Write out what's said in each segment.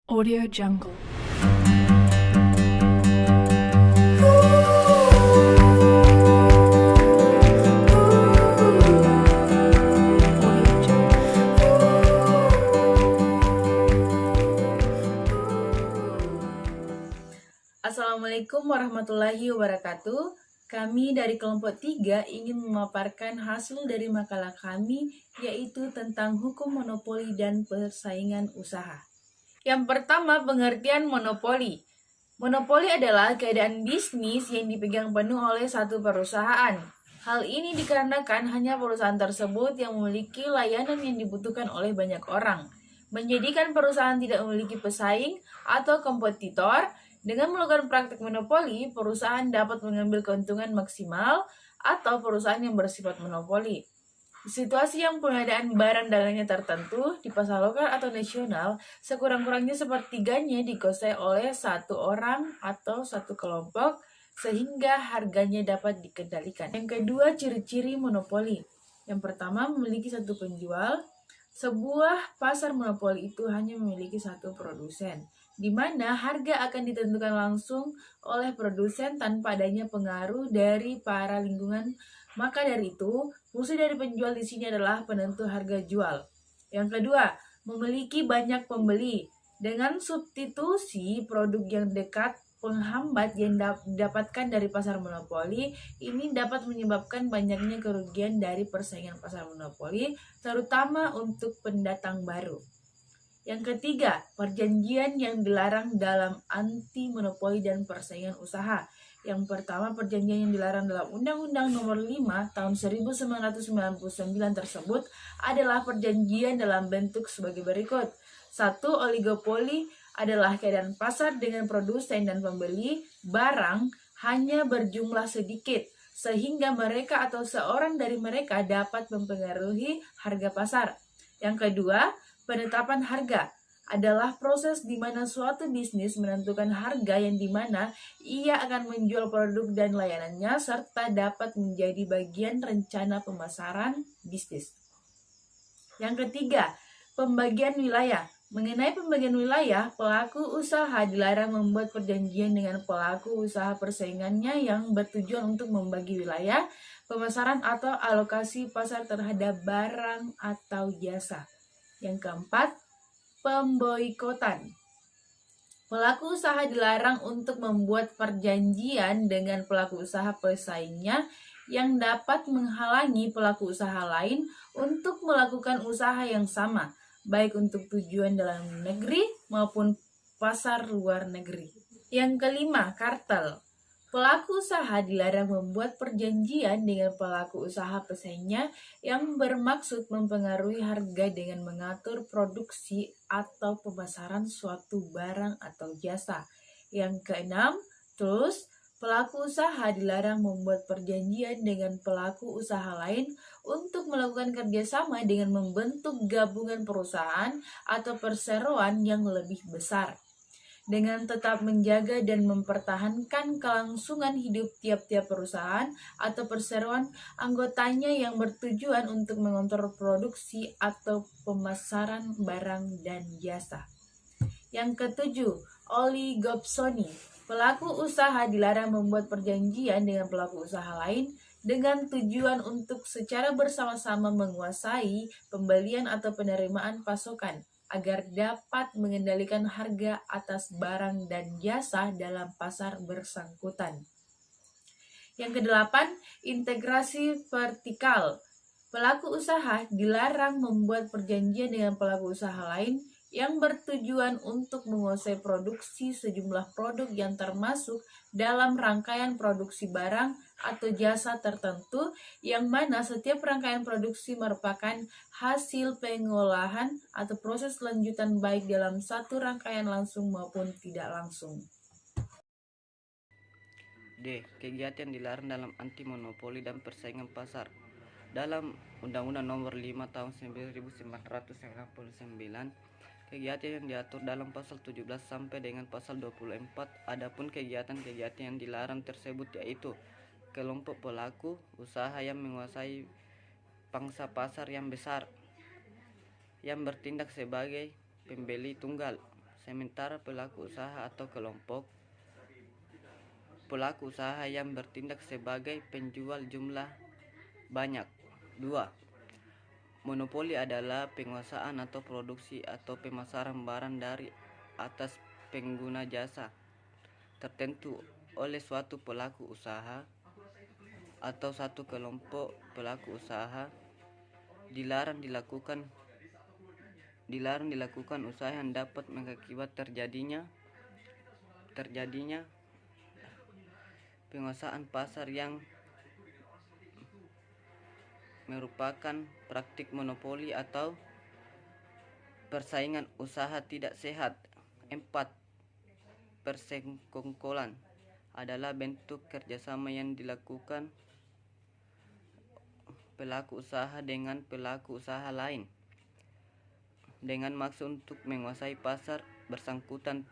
Audio Jungle. Assalamualaikum warahmatullahi wabarakatuh. Kami dari kelompok 3 ingin memaparkan hasil dari makalah kami, yaitu tentang hukum monopoli dan persaingan usaha. Yang pertama, pengertian monopoli. Monopoli adalah keadaan bisnis yang dipegang penuh oleh satu perusahaan. Hal ini dikarenakan hanya perusahaan tersebut yang memiliki layanan yang dibutuhkan oleh banyak orang, menjadikan perusahaan tidak memiliki pesaing atau kompetitor. Dengan melakukan praktik monopoli, perusahaan dapat mengambil keuntungan maksimal atau perusahaan yang bersifat monopoli. Di situasi yang pengadaan barang dagangannya tertentu di pasar lokal atau nasional, sekurang-kurangnya sepertiganya dikuasai oleh satu orang atau satu kelompok sehingga harganya dapat dikendalikan. Yang kedua, ciri-ciri monopoli. Yang pertama, memiliki satu penjual. Sebuah pasar monopoli itu hanya memiliki satu produsen, di mana harga akan ditentukan langsung oleh produsen tanpa adanya pengaruh dari para lingkungan. Maka dari itu, fungsi dari penjual di sini adalah penentu harga jual. Yang kedua, memiliki banyak pembeli. Dengan substitusi produk yang dekat, penghambat yang didapatkan dari pasar monopoli ini dapat menyebabkan banyaknya kerugian dari persaingan pasar monopoli, terutama untuk pendatang baru. Yang ketiga, perjanjian yang dilarang dalam anti monopoli dan persaingan usaha. Yang pertama, perjanjian yang dilarang dalam Undang-Undang Nomor 5 Tahun 1999 tersebut adalah perjanjian dalam bentuk sebagai berikut. 1. Oligopoli adalah keadaan pasar dengan produsen dan pembeli barang hanya berjumlah sedikit, sehingga mereka atau seorang dari mereka dapat mempengaruhi harga pasar. Yang kedua, penetapan harga adalah proses di mana suatu bisnis menentukan harga yang dimana ia akan menjual produk dan layanannya serta dapat menjadi bagian rencana pemasaran bisnis. Yang ketiga, pembagian wilayah. Mengenai pembagian wilayah, pelaku usaha dilarang membuat perjanjian dengan pelaku usaha persaingannya yang bertujuan untuk membagi wilayah, pemasaran atau alokasi pasar terhadap barang atau jasa. Yang keempat, pemboikotan. Pelaku usaha dilarang untuk membuat perjanjian dengan pelaku usaha pesaingnya yang dapat menghalangi pelaku usaha lain untuk melakukan usaha yang sama, baik untuk tujuan dalam negeri maupun pasar luar negeri. Yang kelima, kartel. Pelaku usaha dilarang membuat perjanjian dengan pelaku usaha pesaingnya yang bermaksud mempengaruhi harga dengan mengatur produksi atau pemasaran suatu barang atau jasa. Yang keenam, terus pelaku usaha dilarang membuat perjanjian dengan pelaku usaha lain untuk melakukan kerjasama dengan membentuk gabungan perusahaan atau perseroan yang lebih besar, dengan tetap menjaga dan mempertahankan kelangsungan hidup tiap-tiap perusahaan atau perseroan anggotanya yang bertujuan untuk mengontrol produksi atau pemasaran barang dan jasa. Yang ketujuh, oligopsoni. Pelaku usaha dilarang membuat perjanjian dengan pelaku usaha lain dengan tujuan untuk secara bersama-sama menguasai pembelian atau penerimaan pasokan agar dapat mengendalikan harga atas barang dan jasa dalam pasar bersangkutan. Yang kedelapan, integrasi vertikal. Pelaku usaha dilarang membuat perjanjian dengan pelaku usaha lain yang bertujuan untuk menguasai produksi sejumlah produk yang termasuk dalam rangkaian produksi barang atau jasa tertentu, yang mana setiap rangkaian produksi merupakan hasil pengolahan atau proses lanjutan baik dalam satu rangkaian langsung maupun tidak langsung. D. Kegiatan dilarang dalam anti monopoli dan persaingan pasar. Dalam Undang-Undang Nomor 5 Tahun 1999, kegiatan yang diatur dalam pasal 17 sampai dengan pasal 24. Adapun kegiatan-kegiatan yang dilarang tersebut yaitu kelompok pelaku usaha yang menguasai pangsa pasar yang besar, yang bertindak sebagai pembeli tunggal, sementara pelaku usaha atau kelompok pelaku usaha yang bertindak sebagai penjual jumlah banyak. 2. Monopoli adalah penguasaan atau produksi atau pemasaran barang dari atas pengguna jasa tertentu oleh suatu pelaku usaha atau satu kelompok pelaku usaha. Dilarang dilakukan usaha yang dapat mengakibat terjadinya penguasaan pasar yang merupakan praktik monopoli atau persaingan usaha tidak sehat. 4. Persekongkolan adalah bentuk kerjasama yang dilakukan pelaku usaha dengan pelaku usaha lain dengan maksud untuk menguasai pasar bersangkutan.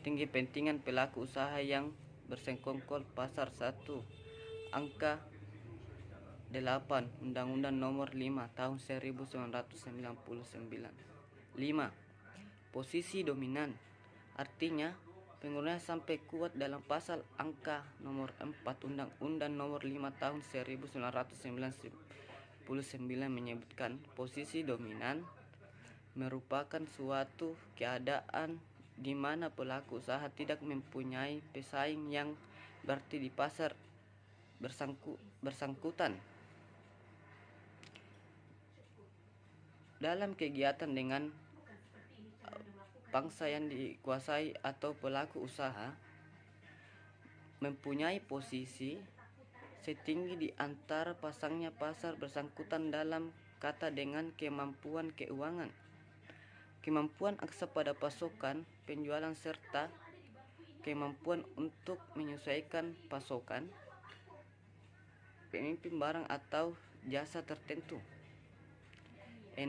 Tinggi pentingan pelaku usaha yang bersekongkol. Pasal 1 Angka 8 Undang-Undang Nomor 5 Tahun 1999. 5. Posisi dominan artinya penggunaan sampai kuat dalam pasal angka nomor 4 Undang-Undang Nomor 5 Tahun 1999 menyebutkan posisi dominan merupakan suatu keadaan di mana pelaku usaha tidak mempunyai pesaing yang berarti di pasar bersangkutan. Dalam kegiatan dengan bangsa yang dikuasai atau pelaku usaha mempunyai posisi setinggi di antara pasangnya pasar bersangkutan dalam kata dengan kemampuan keuangan, kemampuan akses pada pasokan, penjualan serta kemampuan untuk menyesuaikan pasokan, pemimpin barang atau jasa tertentu. 6.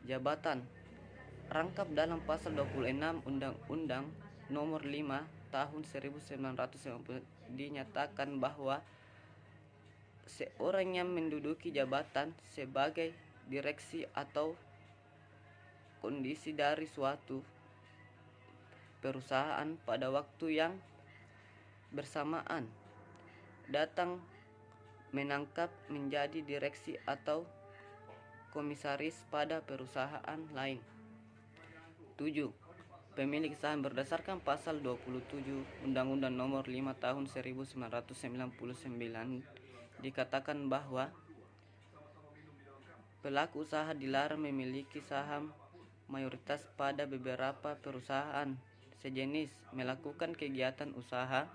Jabatan rangkap dalam pasal 26 Undang-Undang Nomor 5 Tahun 1990 dinyatakan bahwa seorang yang menduduki jabatan sebagai direksi atau kondisi dari suatu perusahaan pada waktu yang bersamaan datang menangkap menjadi direksi atau komisaris pada perusahaan lain. 7. Pemilik saham berdasarkan pasal 27 Undang-Undang Nomor 5 Tahun 1999 dikatakan bahwa pelaku usaha dilarang memiliki saham mayoritas pada beberapa perusahaan sejenis, melakukan kegiatan usaha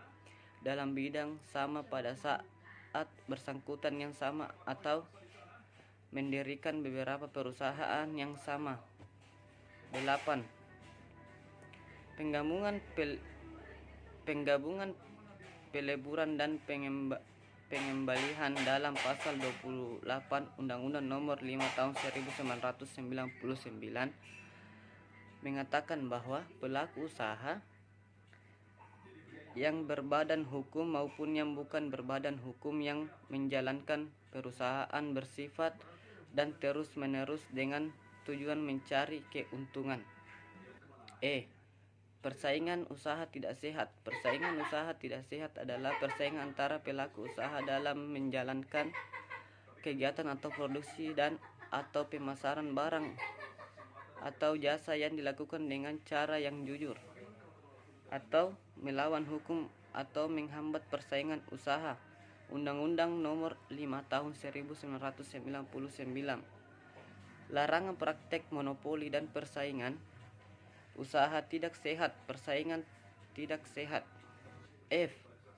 dalam bidang sama pada saat bersangkutan yang sama, atau mendirikan beberapa perusahaan yang sama. 8. Penggabungan peleburan dan pengembalian dalam pasal 28 Undang-Undang Nomor 5 Tahun 1999 mengatakan bahwa pelaku usaha yang berbadan hukum maupun yang bukan berbadan hukum yang menjalankan perusahaan bersifat dan terus-menerus dengan tujuan mencari keuntungan. Persaingan usaha tidak sehat. Persaingan usaha tidak sehat adalah persaingan antara pelaku usaha dalam menjalankan kegiatan atau produksi dan atau pemasaran barang atau jasa yang dilakukan dengan cara yang jujur atau melawan hukum atau menghambat persaingan usaha. Undang-Undang Nomor 5 Tahun 1999. Larangan praktek monopoli dan persaingan usaha tidak sehat, persaingan tidak sehat.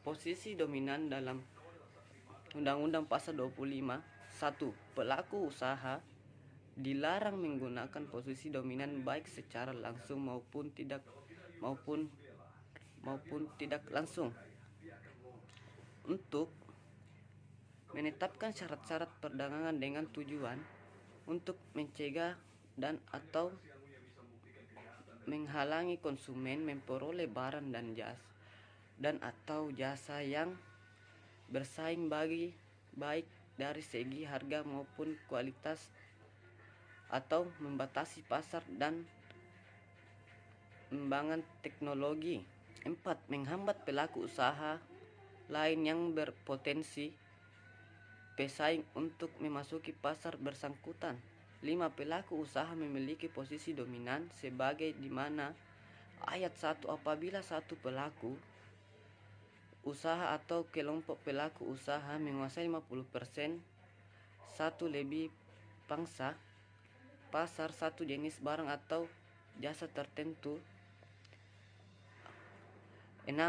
Posisi dominan dalam Undang-Undang Pasal 25. 1. Pelaku usaha dilarang menggunakan posisi dominan baik secara langsung maupun tidak langsung untuk menetapkan syarat-syarat perdagangan dengan tujuan untuk mencegah dan atau menghalangi konsumen memperoleh barang dan atau jasa yang bersaing baik dari segi harga maupun kualitas, atau membatasi pasar dan perkembangan teknologi. 4. Menghambat pelaku usaha lain yang berpotensi pesaing untuk memasuki pasar bersangkutan. 5. Pelaku usaha memiliki posisi dominan sebagai di mana ayat 1 apabila satu pelaku usaha atau kelompok pelaku usaha menguasai 50%, satu lebih pangsa pasar satu jenis barang atau jasa tertentu. 6.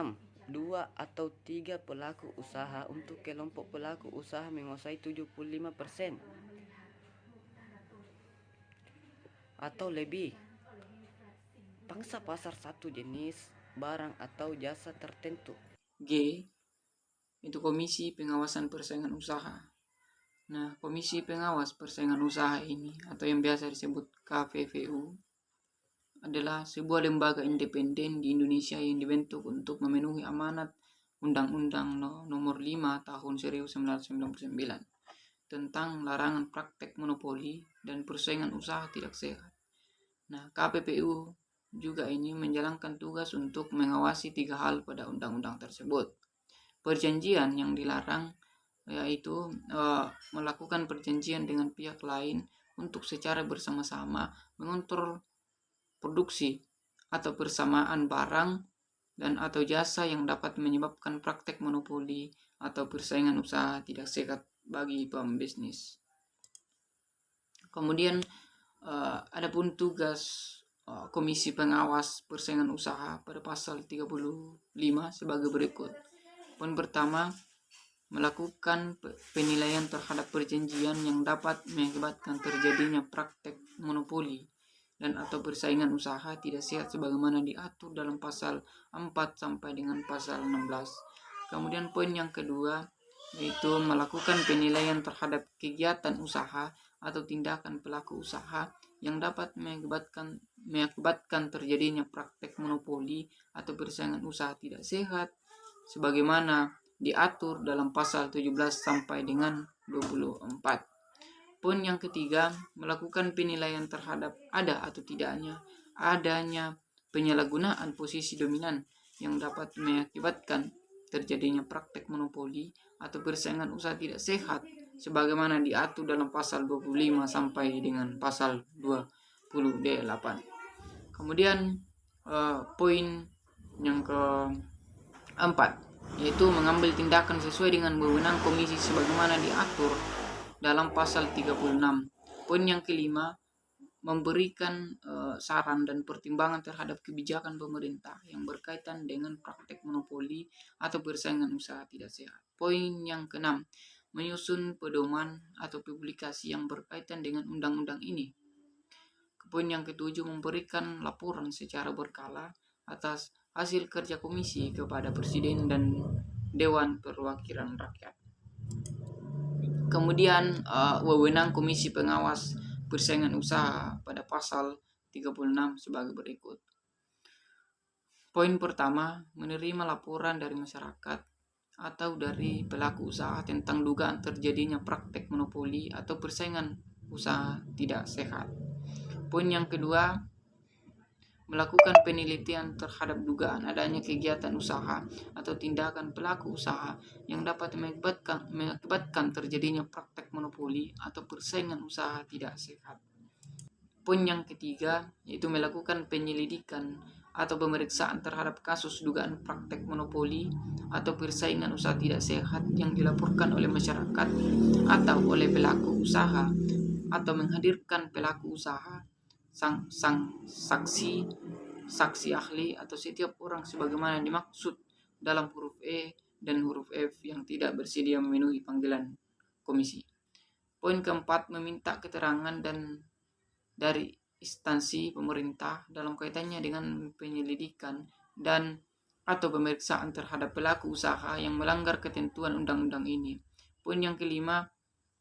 2 atau 3 pelaku usaha untuk kelompok pelaku usaha menguasai 75% atau lebih pangsa pasar satu jenis barang atau jasa tertentu. G itu Komisi Pengawasan Persaingan Usaha. Nah, Komisi Pengawas Persaingan Usaha ini atau yang biasa disebut KPPU adalah sebuah lembaga independen di Indonesia yang dibentuk untuk memenuhi amanat Undang-Undang Nomor 5 Tahun 1999 tentang larangan praktek monopoli dan persaingan usaha tidak sehat. Nah, KPPU juga ini menjalankan tugas untuk mengawasi 3 hal pada undang-undang tersebut. Perjanjian yang dilarang yaitu melakukan perjanjian dengan pihak lain untuk secara bersama-sama mengontrol produksi atau persamaan barang dan atau jasa yang dapat menyebabkan praktek monopoli atau persaingan usaha tidak sehat bagi pembisnis. Kemudian adapun tugas Komisi Pengawas Persaingan Usaha pada pasal 35 sebagai berikut. Poin pertama, melakukan penilaian terhadap perjanjian yang dapat mengakibatkan terjadinya praktek monopoli dan atau persaingan usaha tidak sehat sebagaimana diatur dalam pasal 4 sampai dengan pasal 16. Kemudian poin yang kedua yaitu melakukan penilaian terhadap kegiatan usaha atau tindakan pelaku usaha yang dapat mengakibatkan terjadinya praktek monopoli atau persaingan usaha tidak sehat sebagaimana diatur dalam pasal 17 sampai dengan 24. Poin yang ketiga, melakukan penilaian terhadap ada atau adanya penyalahgunaan posisi dominan yang dapat mengakibatkan terjadinya praktek monopoli atau persaingan usaha tidak sehat sebagaimana diatur dalam pasal 25 sampai dengan pasal 28. Kemudian poin yang keempat yaitu mengambil tindakan sesuai dengan wewenang komisi sebagaimana diatur dalam pasal 36. Poin yang kelima, memberikan saran dan pertimbangan terhadap kebijakan pemerintah yang berkaitan dengan praktek monopoli atau persaingan usaha tidak sehat. Poin yang keenam, menyusun pedoman atau publikasi yang berkaitan dengan undang-undang ini. Poin yang ketujuh, memberikan laporan secara berkala atas hasil kerja komisi kepada Presiden dan Dewan Perwakilan Rakyat. Kemudian wewenang Komisi Pengawas Persaingan Usaha pada pasal 36 sebagai berikut. Poin pertama, menerima laporan dari masyarakat atau dari pelaku usaha tentang dugaan terjadinya praktek monopoli atau persaingan usaha tidak sehat. Poin yang kedua, melakukan penelitian terhadap dugaan adanya kegiatan usaha atau tindakan pelaku usaha yang dapat mengakibatkan terjadinya praktek monopoli atau persaingan usaha tidak sehat. Poin yang ketiga yaitu melakukan penyelidikan atau pemeriksaan terhadap kasus dugaan praktek monopoli atau persaingan usaha tidak sehat yang dilaporkan oleh masyarakat atau oleh pelaku usaha atau menghadirkan pelaku usaha, saksi ahli atau setiap orang sebagaimana dimaksud dalam huruf E dan huruf F yang tidak bersedia memenuhi panggilan komisi. Poin keempat, meminta keterangan dari instansi pemerintah dalam kaitannya dengan penyelidikan dan atau pemeriksaan terhadap pelaku usaha yang melanggar ketentuan undang-undang ini. Poin yang kelima,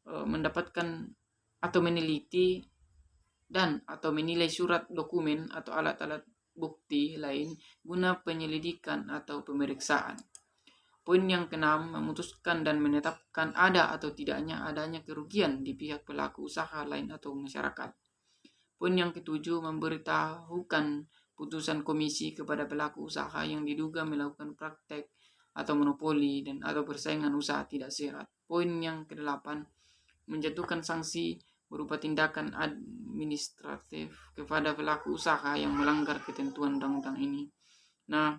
mendapatkan atau meneliti dan atau menilai surat dokumen atau alat-alat bukti lain guna penyelidikan atau pemeriksaan. Poin yang keenam, memutuskan dan menetapkan ada atau adanya kerugian di pihak pelaku usaha lain atau masyarakat. Poin yang ketujuh, memberitahukan putusan komisi kepada pelaku usaha yang diduga melakukan praktek atau monopoli dan atau persaingan usaha tidak sehat. Poin yang ke-8, menjatuhkan sanksi berupa tindakan administratif kepada pelaku usaha yang melanggar ketentuan undang-undang ini. Nah,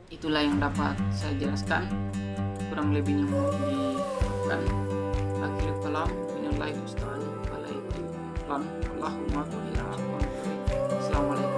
itulah yang dapat saya jelaskan. Kurang lebihnya mohon dimaafkan. Akhir kalam, minallahi musta'an, alaihi Assalamualaikum